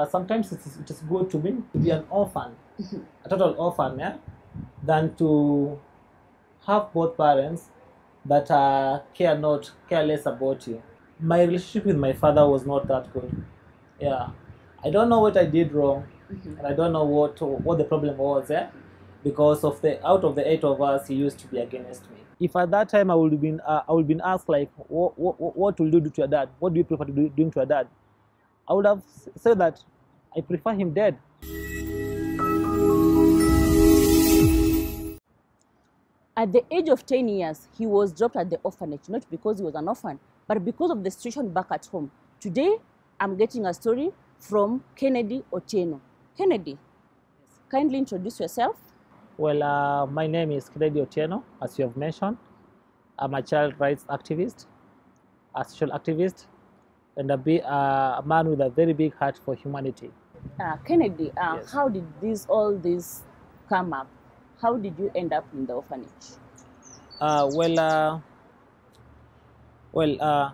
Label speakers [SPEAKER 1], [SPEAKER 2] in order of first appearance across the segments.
[SPEAKER 1] sometimes it is good to be an orphan, a total orphan, yeah, than to have both parents that care less about you. My relationship with my father was not that good. Yeah, I don't know what I did wrong, and I don't know what the problem was. Yeah, because of the out of the 8 of us, he used to be against me. If at that time I would been asked like, what will you do to your dad? What do you prefer to doing to your dad? I would have said that I prefer him dead.
[SPEAKER 2] At the age of 10 years, he was dropped at the orphanage, not because he was an orphan, but because of the situation back at home. Today, I'm getting a story from Kennedy Otieno. Kennedy, kindly introduce yourself.
[SPEAKER 1] Well, my name is Kennedy Otieno, as you have mentioned. I'm a child rights activist, a social activist, and a man with a very big heart for humanity.
[SPEAKER 2] Kennedy,
[SPEAKER 1] Yes.
[SPEAKER 2] how did all this come up? How did you end up in the orphanage?
[SPEAKER 1] Let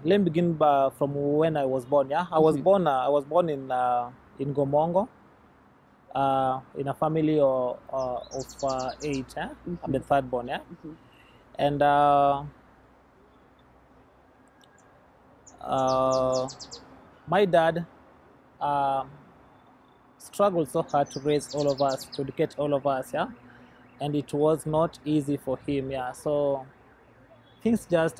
[SPEAKER 1] me begin from when I was born. Yeah, I was born in Gomongo, in a family of 8. Yeah? I'm the third born. Yeah, and my dad struggled so hard to raise all of us, to educate all of us. Yeah, and it was not easy for him. Yeah, so things just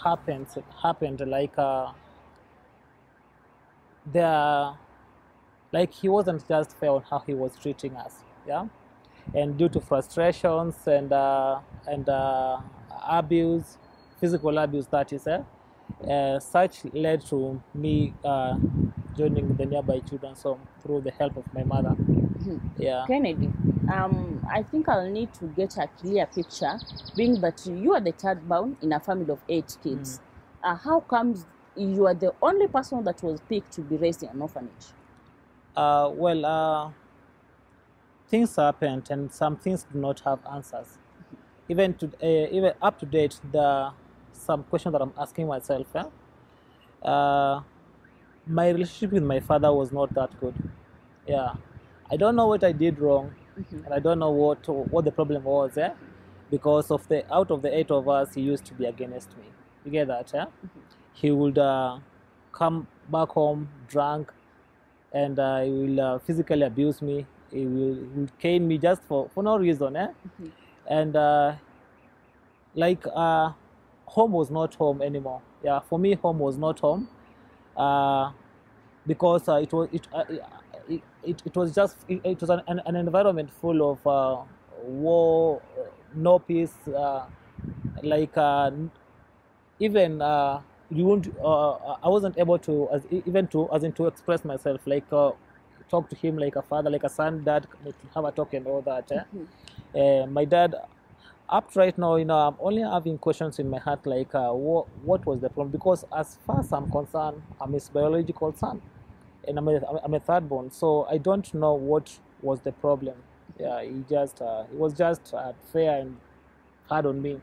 [SPEAKER 1] happened like he wasn't just fair on how he was treating us. Yeah, and due to frustrations and abuse, physical abuse, that is, such led to me joining the nearby children's home through the help of my mother. Yeah.
[SPEAKER 2] Kennedy, I think I'll need to get a clear picture, being that you are the third born in a family of 8 kids. How comes you are the only person that was picked to be raised in an orphanage?
[SPEAKER 1] Things happened, and some things do not have answers. Even up to date, some questions that I'm asking myself. My relationship with my father was not that good. Yeah, I don't know what I did wrong, and I don't know what the problem was. Yeah, because of out of the 8 of us, he used to be against me. You get that? Yeah, he would come back home drunk, and he will physically abuse me. He will cane me just for no reason. And home was not home anymore. Yeah, for me, home was not home, because it was an environment full of war, no peace. Even you won't. I wasn't able to to express myself, talk to him like a father, like a son, dad, have a talk and all that. My dad, up to right now, I'm only having questions in my heart, like what was the problem? Because as far as I'm concerned, I'm his biological son, and I'm a third born, so I don't know what was the problem. Yeah, he was just fair and hard on me.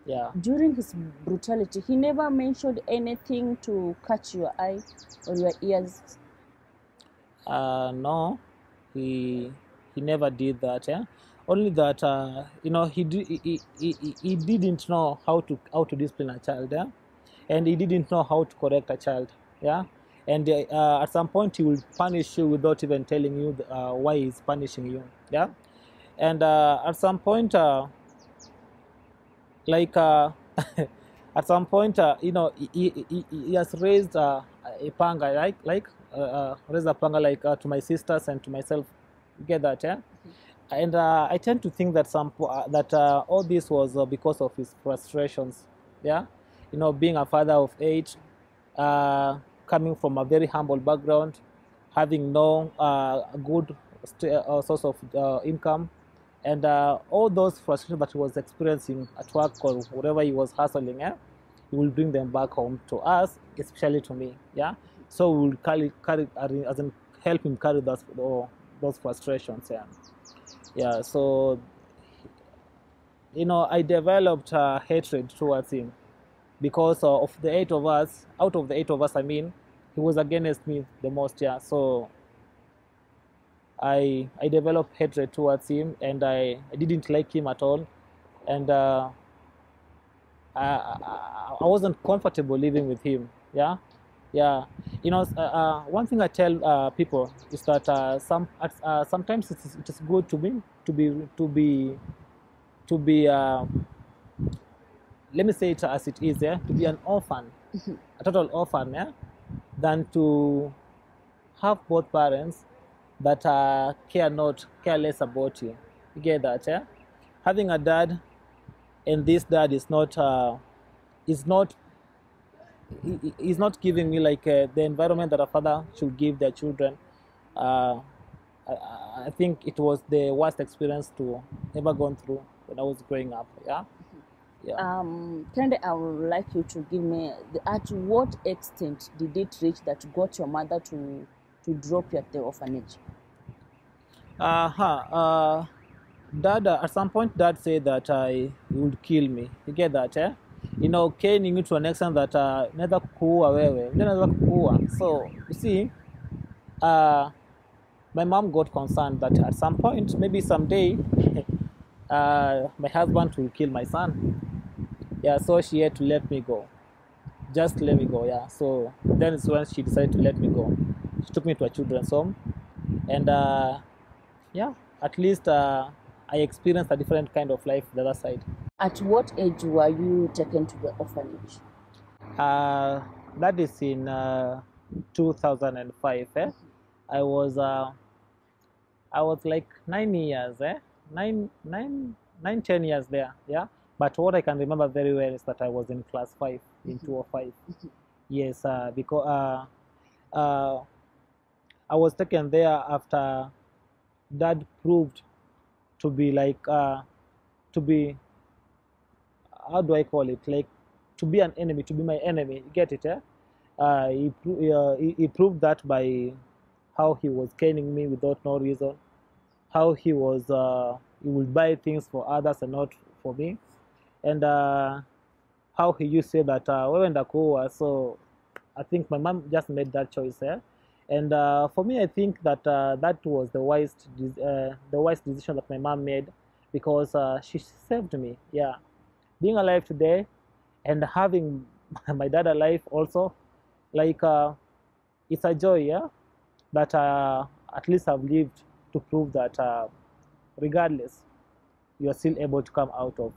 [SPEAKER 1] Yeah.
[SPEAKER 2] During his brutality, he never mentioned anything to catch your eye or your ears?
[SPEAKER 1] No, he never did that. Yeah, only that he didn't know how to discipline a child. Yeah, and he didn't know how to correct a child. Yeah, and at some point he will punish you without even telling you why he's punishing you. Yeah, and at some point at some point, he has raised a panga, raised a panga to my sisters and to myself. You get that, yeah? And I tend to think that all this was because of his frustrations. Yeah, being a father of 8, coming from a very humble background, having no good source of income. And all those frustrations that he was experiencing at work or wherever he was hustling, he will bring them back home to us, especially to me. Yeah, so we will help him carry those frustrations. Yeah. So I developed hatred towards him because of the 8 of us. Out of the 8 of us, I mean, he was against me the most. Yeah, so I developed hatred towards him, and I didn't like him at all, and I wasn't comfortable living with him. Yeah, yeah. You know, one thing I tell people is that sometimes it is good to be let me say it as it is, yeah, to be an orphan, a total orphan, yeah, than to have both parents that care less about you. You get that, yeah? Having a dad, and this dad is not is not giving me like the environment that a father should give their children. Uh, I think it was the worst experience to ever gone through when I was growing up. Yeah, yeah.
[SPEAKER 2] Kende, I would like you to give me at what extent did it reach that got your mother to drop you at the orphanage?
[SPEAKER 1] Dad, at some point, Dad said that he would kill me. You get that, eh? You know, caning me to an extent that never kuua wewe, never kuua. So you see, my mom got concerned that at some point, maybe someday, my husband will kill my son. Yeah, so she had to let me go. Just let me go, yeah. So then is when she decided to let me go. She took me to a children's home, and yeah, at least I experienced a different kind of life the other side.
[SPEAKER 2] At what age were you taken to the orphanage?
[SPEAKER 1] That is in 2005. I was I was like 9 years, 10 years there, yeah. But what I can remember very well is that I was in class 5 in 205. Yes, because I was taken there after Dad proved to be like to be, how do I call it, like to be an enemy, to be my enemy. You get it, eh? He proved that by how he was caning me without no reason, how he would buy things for others and not for me, and how he used to say that wewe ndakuua. So I think my mom just made that choice, eh? And for me, I think that that was the wise decision that my mom made, because she saved me. Yeah, being alive today and having my dad alive also, like it's a joy, yeah, that at least I've lived to prove that regardless, you are still able to come out of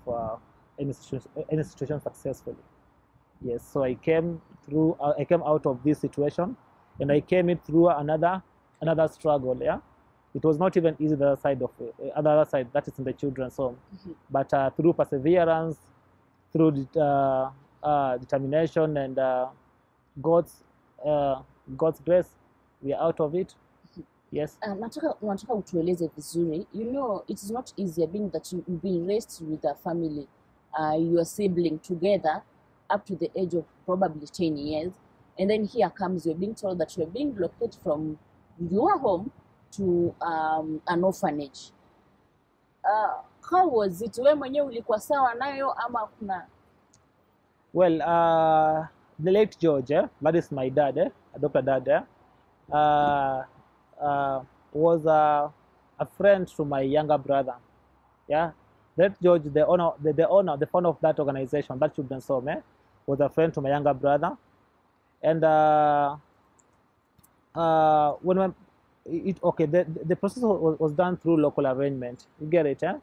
[SPEAKER 1] any situation successfully. Yes, so I came out of this situation, and I came it through another struggle. Yeah, it was not even easy the other side of it, other side, that is in the children's home, but through perseverance, through determination, and God's grace, we are out of it. Yes.
[SPEAKER 2] Nataka utueleze vizuri. You know, it is not easy being that you've been raised with a family, your sibling together up to the age of probably 10 years, and then here comes you're being told that you're being located from your home to an orphanage. How was it? Wewe mwenyewe ulikuwa sawa nayo ama kuna?
[SPEAKER 1] Well, the late George, that is my dad, Dr. Dad, was a friend to my younger brother. Yeah, that George, the founder of that organization, that children's home, was a friend to my younger brother, and the process was done through local arrangement. You get it, eh?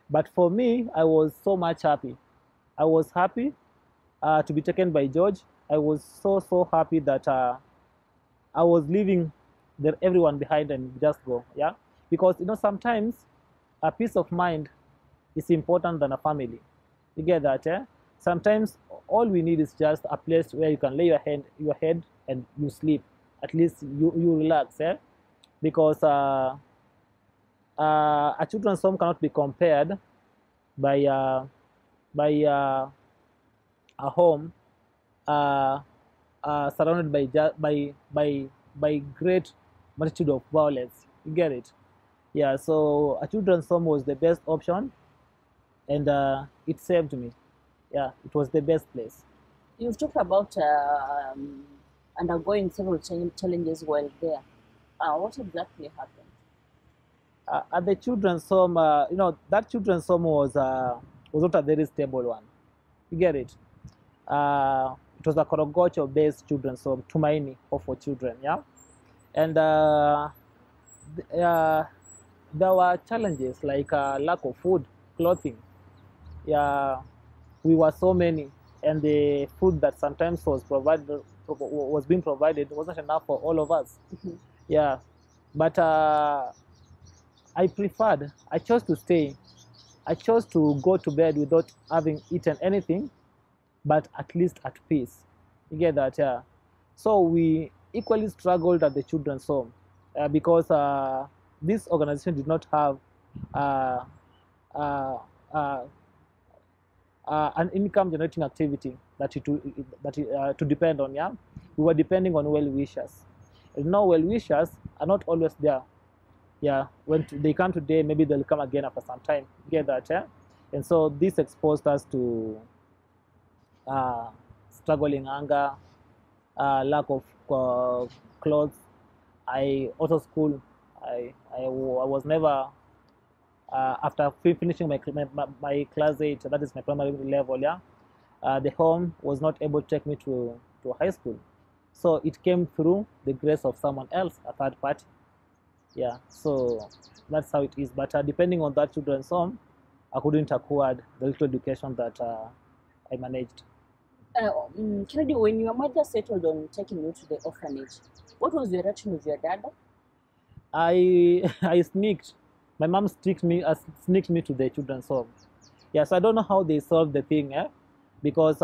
[SPEAKER 1] But for me, I was so much happy. I was happy to be taken by George. I was so happy that I was leaving everyone behind and just go. Yeah, because you know sometimes a peace of mind is important than a family. You get that, eh? Sometimes all we need is just a place where you can lay your head and you sleep. At least you relax, eh? Because a children's home cannot be compared by a home surrounded by great multitude of violence. You get it? Yeah. So a children's home was the best option, and it saved me. Yeah, it was the best place.
[SPEAKER 2] You've talked about undergoing several challenges while there. What exactly happened?
[SPEAKER 1] At the children's home, that children's home was not a very stable one. You get it? It was a Korogocho-based children's home, Tumaini, Hope for Children, yeah? And there were challenges like lack of food, clothing. Yeah, we were so many, and the food that sometimes was being provided wasn't enough for all of us. Yeah, but I chose to stay. I chose to go to bed without having eaten anything, but at least at peace. You get that, yeah. So we equally struggled at the children's home because this organization did not have uh, uh, uh, an income generating activity to depend on. Yeah, we were depending on well wishers. And now well wishers are not always there. Yeah, when they come today, maybe they'll come again after some time. You get that, yeah. And so this exposed us to struggling hunger, lack of clothes. I also school. I was never after finishing my class 8, that is my primary level. Yeah, the home was not able to take me to high school, so it came through the grace of someone else, a third party. Yeah, so that's how it is. But depending on that children's home, I couldn't acquire the little education that I managed.
[SPEAKER 2] Kennedy, when your mother settled on taking you to the orphanage, what was the reaction of your dad?
[SPEAKER 1] I sneaked. My mom sneaked me to the children's home. Yeah, so I don't know how they solved the thing, because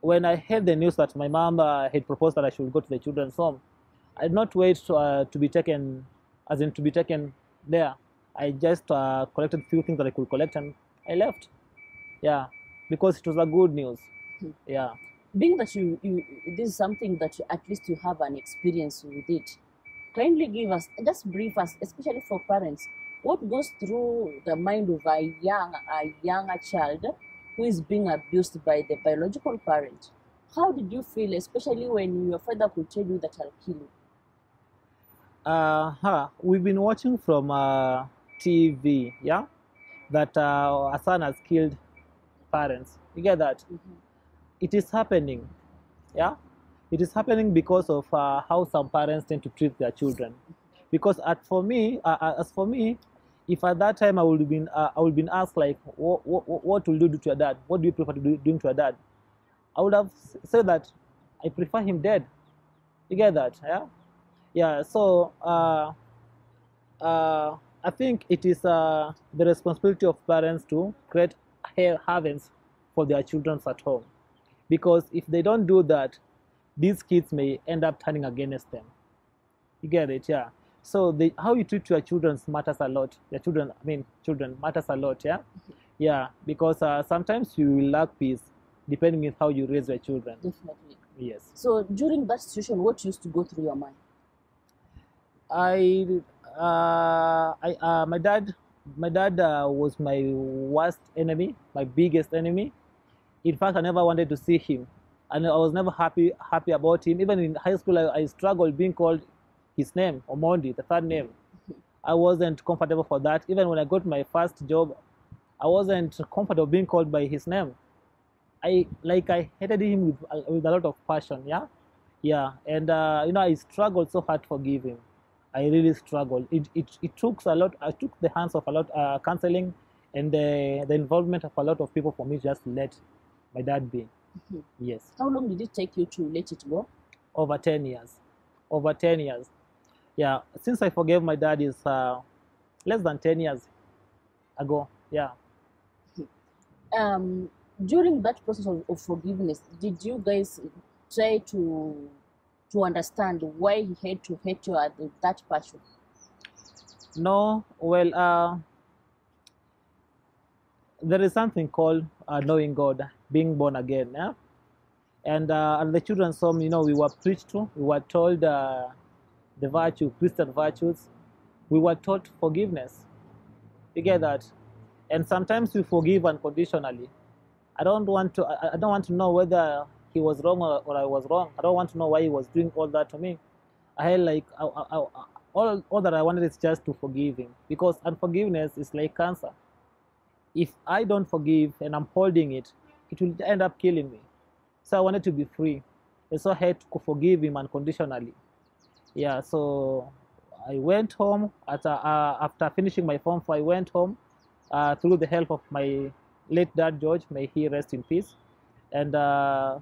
[SPEAKER 1] when I heard the news that my mom had proposed that I should go to the children's home, I did not wait to be taken, as in to be taken there. I just collected a few things that I could collect and I left. Yeah, because it was a good news. Yeah.
[SPEAKER 2] Being that this is something that at least you have an experience with it, kindly give us, just brief us, especially for parents, what goes through the mind of a younger child who is being abused by the biological parent. How did you feel, especially when your father could tell you that I'll kill you?
[SPEAKER 1] We've been watching from TV, yeah, that a son has killed parents. You get that? It is happening, yeah. It is happening because of how some parents tend to treat their children. Because as for me, if at that time I would have been asked like, what will you do to your dad? What do you prefer to doing to your dad? I would have said that I prefer him dead. You get that? Yeah. Yeah. So I think it is the responsibility of parents to create havens for their children at home, because if they don't do that, these kids may end up turning against them. You get it? Yeah. So how you treat your children matters a lot. Children matters a lot. Yeah. Yeah, because sometimes you will lack peace depending on how you raise your children.
[SPEAKER 2] Definitely.
[SPEAKER 1] Yes.
[SPEAKER 2] So during that situation, what used to go through your mind?
[SPEAKER 1] My dad was my worst enemy, my biggest enemy. In fact, I never wanted to see him, and I was never happy about him. Even in high school, I struggled being called his name, Omondi, the third name. I wasn't comfortable for that. Even when I got my first job, I wasn't comfortable being called by his name. I hated him with a lot of passion. Yeah, yeah, and I struggled so hard to forgive him. I really struggled. It took a lot. I took the hands of a lot counseling and the involvement of a lot of people for me to just let my dad be. Yes.
[SPEAKER 2] How long did it take you to let it go?
[SPEAKER 1] Over 10 years. Over 10 years. Yeah. Since I forgave my dad is less than 10 years ago. Yeah.
[SPEAKER 2] During that process of forgiveness, did you guys try to understand why he had to hate you at that passion?
[SPEAKER 1] No. Well, there is something called knowing God, being born again. Yeah? And at the children's home, we were preached to, we were told the Christian virtues. We were taught forgiveness. You get that? And sometimes we forgive unconditionally. I don't want to know whether he was wrong or I was wrong. I don't want to know why he was doing all that to me. I had like all that I wanted is just to forgive him, because unforgiveness is like cancer. If I don't forgive and I'm holding it, it will end up killing me. So I wanted to be free, and so I had to forgive him unconditionally. Yeah, so I went home after finishing my form 4. I went home through the help of my late dad George, may he rest in peace. And I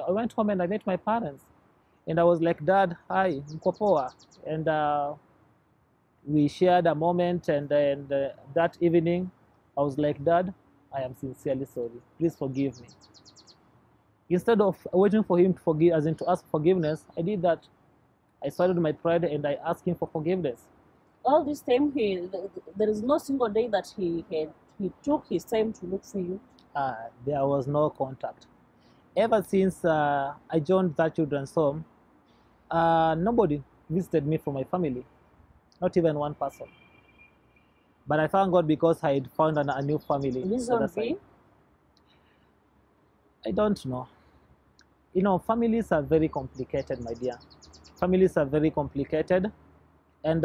[SPEAKER 1] went home and I met my parents, and I was like, Dad, hi, mko poa? And we shared a moment, and that evening I was like, Dad, I am sincerely sorry. Please forgive me. Instead of waiting for him to forgive, as in to ask forgiveness, I did that. I swallowed my pride and I asked him for forgiveness.
[SPEAKER 2] All this time, there is no single day that he took his time to look for you.
[SPEAKER 1] There was no contact. Ever since I joined that children's home, nobody visited me from my family, not even one person. But I thank God because I had found a new family.
[SPEAKER 2] Reason being?
[SPEAKER 1] I don't know. You know, families are very complicated, my dear. Families are very complicated. And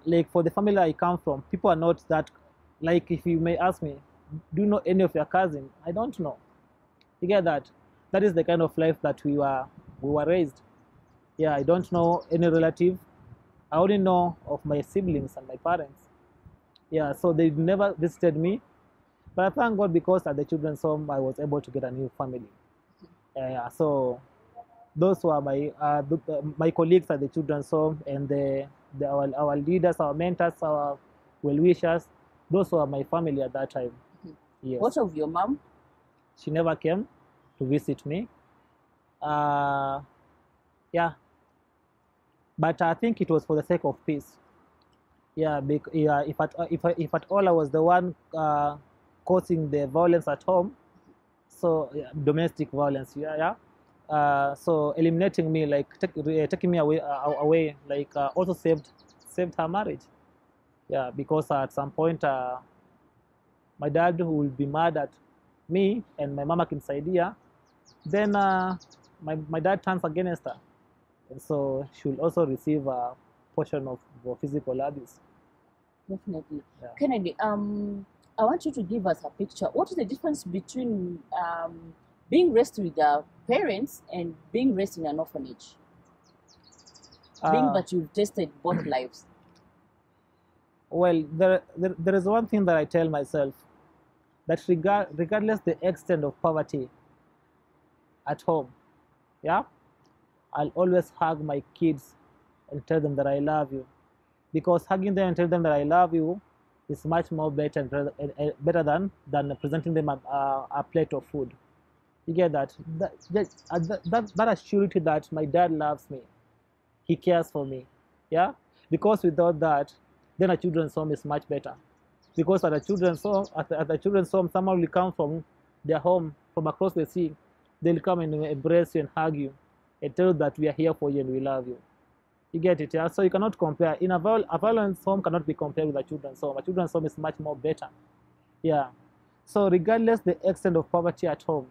[SPEAKER 1] like for the family I come from, people are not that, like if you may ask me, do you know any of your cousins? I don't know. You get that? That is the kind of life that we were raised. Yeah, I don't know any relative. I only know of my siblings and my parents. Yeah, so they never visited me. But I thank God because at the children's home I was able to get a new family. So those were my colleagues at the children's home, and our leaders, our mentors, our well-wishers. Those were my family at that time. Yes.
[SPEAKER 2] What of your mom?
[SPEAKER 1] She never came to visit me. Yeah, but I think it was for the sake of peace. Yeah, if at all I was the one causing the violence at home, so yeah, domestic violence. So eliminating me, like taking me away, like also saved her marriage. Yeah, because at some point my dad will be mad at me and my mama Kinsaidia, then my dad turns against her, and so she will also receive a portion of physical abuse.
[SPEAKER 2] Definitely.
[SPEAKER 1] Yeah.
[SPEAKER 2] Kennedy, I want you to give us a picture. What is the difference between being raised with your parents and being raised in an orphanage? Being that you've tasted both lives.
[SPEAKER 1] Well, there is one thing that I tell myself, that regardless the extent of poverty at home, yeah, I'll always hug my kids and tell them that I love you, because hugging them and telling them that I love you is much more better than presenting them a plate of food. You get that? That surety that my dad loves me, he cares for me, yeah. Because without that, then a children's home is much better. Because at a children's home, someone will come from their home from across the sea. They'll come and embrace you and hug you and tell you that we are here for you and we love you. You get it, yeah? So you cannot compare. In a violence home cannot be compared with a children's home. A children's home is much more better. Yeah. So regardless the extent of poverty at home,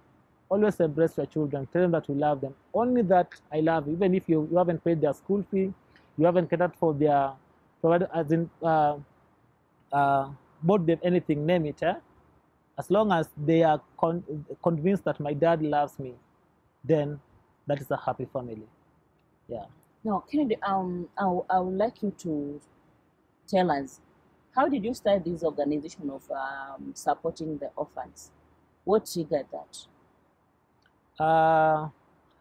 [SPEAKER 1] always embrace your children. Tell them that you love them. Only that I love you. Even if you haven't paid their school fee, you haven't catered for their, as in, bought them anything, name it, eh? As long as they are convinced that my dad loves me, then that is a happy family. Yeah.
[SPEAKER 2] Now, Kennedy, I would like you to tell us, how did you start this organization of supporting the orphans? What triggered that?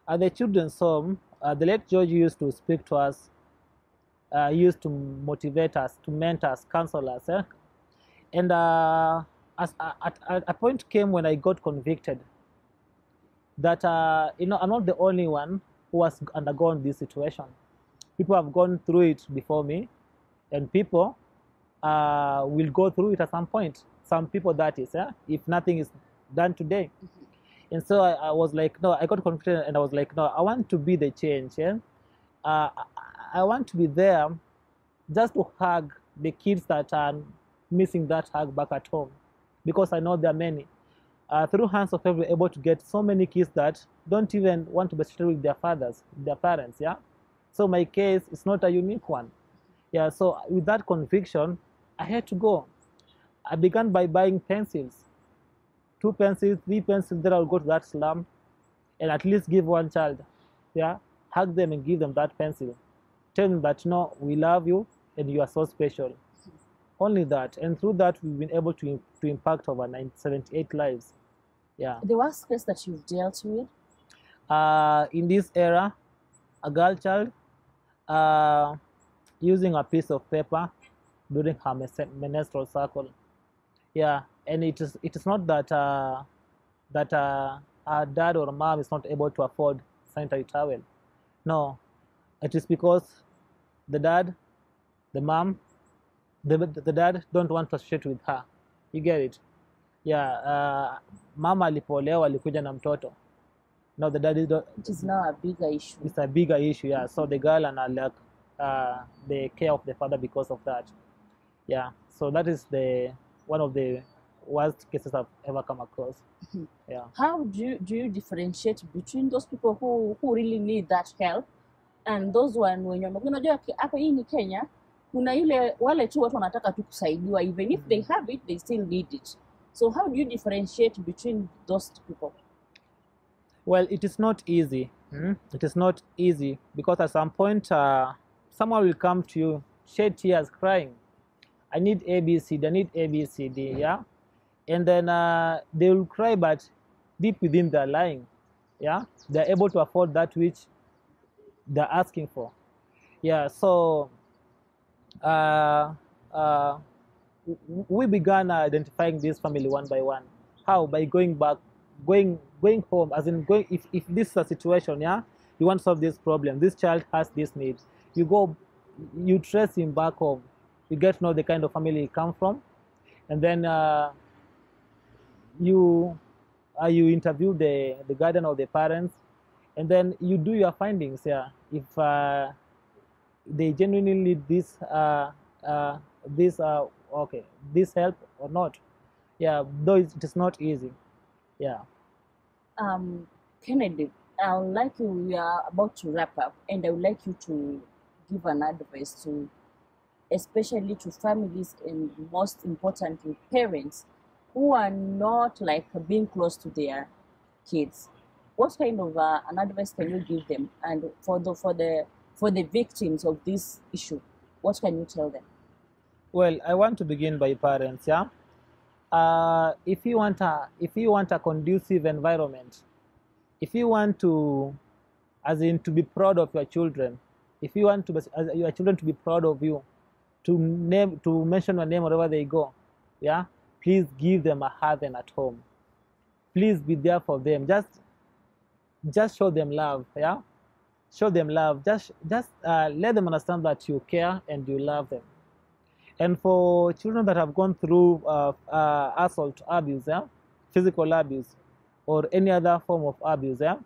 [SPEAKER 1] At the children's home, the late George used to speak to us, used to motivate us, to mentor us, counsel us. Eh? And at a point came when I got convicted that I'm not the only one who has undergone this situation. People have gone through it before me, and people will go through it at some point. Some people, that is, if nothing is done today. Mm-hmm. And so I was like, no, I got convicted, and I was like, no, I want to be the change. Yeah? I want to be there just to hug the kids that are missing that hug back at home, because I know there are many. through hands of help, we're able to get so many kids that don't even want to be treated with their fathers, their parents. Yeah. So my case is not a unique one. Yeah. So with that conviction, I had to go. I began by buying pencils, 2 pencils, 3 pencils. Then I'll go to that slum and at least give one child. Yeah. Hug them and give them that pencil. Tell them that no, we love you and you are so special. Only that. And through that, we've been able to impact over 78 lives. Yeah.
[SPEAKER 2] The worst case that you've dealt with?
[SPEAKER 1] In this era, a girl child using a piece of paper during her menstrual cycle. Yeah, and it is not that her dad or mom is not able to afford sanitary towel. No, it is because the dad, the mom, the dad don't want to associate with her. You get it? Yeah, mama alipolewa alikuja na mtoto. No, the dad is not.
[SPEAKER 2] It is now a bigger issue.
[SPEAKER 1] It's a bigger issue, yeah. So the girl and lack the care of the father because of that. Yeah. So that is one of the worst cases I've ever come across. Yeah.
[SPEAKER 2] How do you differentiate between those people who really need that help and those one wenye unajua hapa hii ni Kenya, kuna wale tu watu wanataka tu kusaidiwa, even if they have it, they still need it. So how do you differentiate between those people?
[SPEAKER 1] Well, it is not easy. It is not easy because at some point someone will come to you, shed tears, crying, I need ABCD, I need ABCD, yeah? And then they will cry, but deep within they're lying, yeah? They're able to afford that which they're asking for. Yeah, so we began identifying this family one by one. How? By going back, going home, as in going, if this is a situation, yeah, you want to solve this problem, this child has this need, you go, you trace him back home, you get to know the kind of family he come from, and then you interview the guardian or the parents, and then you do your findings. Yeah, if they genuinely need this this help or not. Yeah, though it is not easy. Yeah.
[SPEAKER 2] Kennedy, I would like you, we are about to wrap up, and I would like you to give an advice to, especially to families and most importantly parents who are not like being close to their kids. What kind of an advice can you give them? And for the victims of this issue, what can you tell them?
[SPEAKER 1] Well, I want to begin by parents. Yeah. If you want a conducive environment, if you want to, as in to be proud of your children, if you want your children to be proud of you, to mention your name wherever they go, yeah, please give them a haven at home. Please be there for them. Just show them love. Yeah, show them love. Just let them understand that you care and you love them. And for children that have gone through assault, abuse, yeah, physical abuse, or any other form of abuse, yeah,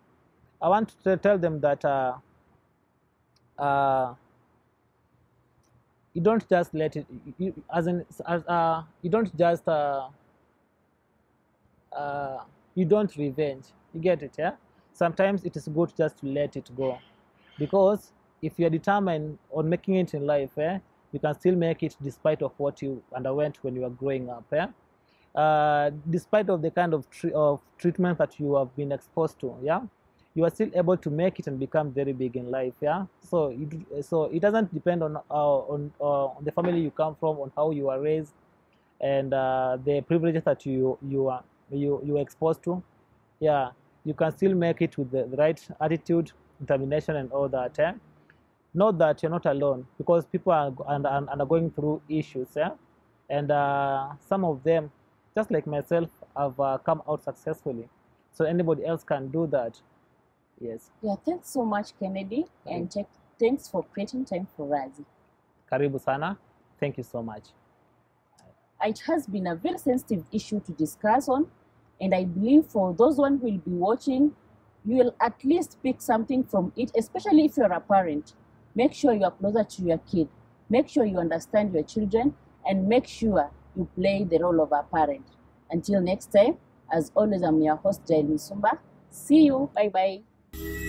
[SPEAKER 1] I want to tell them that you don't just let it, you don't just you don't revenge. You get it, yeah? Sometimes it is good just to let it go, because if you are determined on making it in life, you can still make it despite of what you underwent when you were growing up. Despite of the kind of treatment that you have been exposed to, yeah, you are still able to make it and become very big in life. Yeah, so it doesn't depend on the family you come from, on how you are raised, and the privileges that you were exposed to. Yeah, you can still make it with the right attitude, determination, and all that. Know that you're not alone, because people are going through issues, yeah? And some of them, just like myself, have come out successfully. So anybody else can do that. Yes.
[SPEAKER 2] Yeah, thanks so much, Kennedy, and thanks for creating time for us.
[SPEAKER 1] Karibu sana. Thank you so much.
[SPEAKER 2] It has been a very sensitive issue to discuss on, and I believe for those one who will be watching, you will at least pick something from it, especially if you're a parent. Make sure you are closer to your kid. Make sure you understand your children, and make sure you play the role of a parent. Until next time, As always, I'm your host, Jailin Sumba. See you. Bye bye.